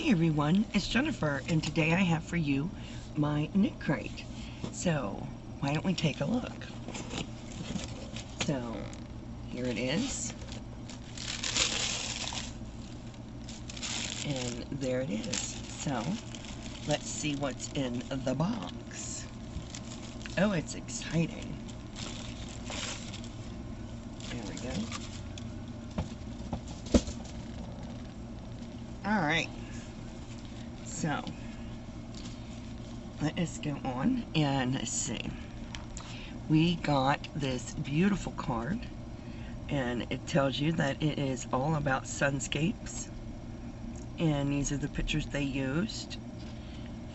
everyone, it's Jennifer, and today I have for you my KnitCrate. So, why don't we take a look? So, here it is. And there it is. So, let's see what's in the box. Oh, it's exciting. There we go. Alright. So, let us go on and see. We got this beautiful card, and it tells you that it is all about sunscapes, and these are the pictures they used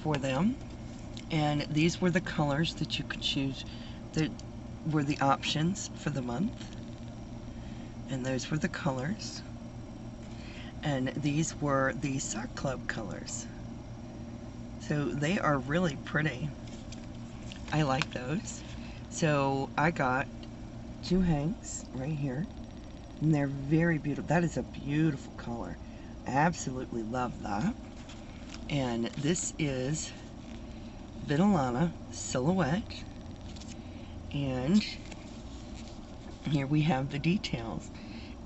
for them, and these were the colors that you could choose that were the options for the month, and those were the colors, and these were the sock club colors. So they are really pretty. I like those. So I got two hanks right here, and they're very beautiful. That is a beautiful color. I absolutely love that. And this is Vitalana Silhouette. And here we have the details.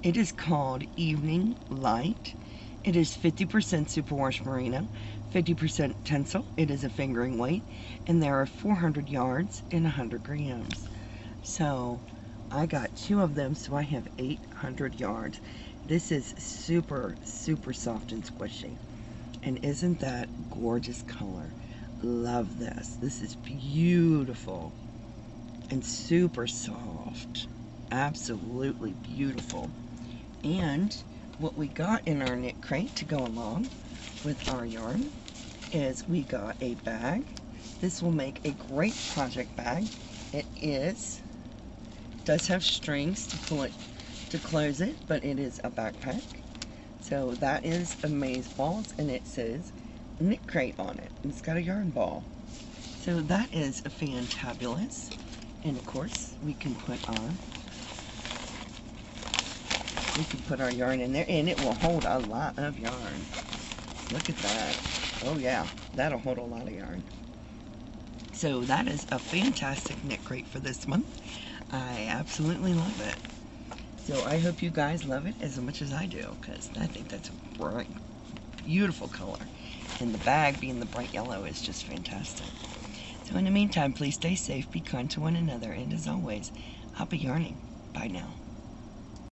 It is called Evening Light. It is 50% superwash merino, 50% tencel. It is a fingering weight, and there are 400 yards and 100 grams. So I got two of them, so I have 800 yards. This is super, super soft and squishy. And isn't that gorgeous color? Love this. This is beautiful and super soft. Absolutely beautiful. And what we got in our KnitCrate to go along with our yarn is we got a bag. This will make a great project bag. It does have strings to pull it to close it, but it is a backpack. So that is Amaze Balls, and it says KnitCrate on it. It's got a yarn ball. So that is fantabulous. And of course we can put our yarn in there, and it will hold a lot of yarn. Look at that. Oh yeah, that'll hold a lot of yarn. So that is a fantastic KnitCrate for this month. I absolutely love it. So I hope you guys love it as much as I do, because I think that's a bright, beautiful color. And the bag being the bright yellow is just fantastic. So in the meantime, please stay safe, be kind to one another, and as always, I'll be yarning. Bye now.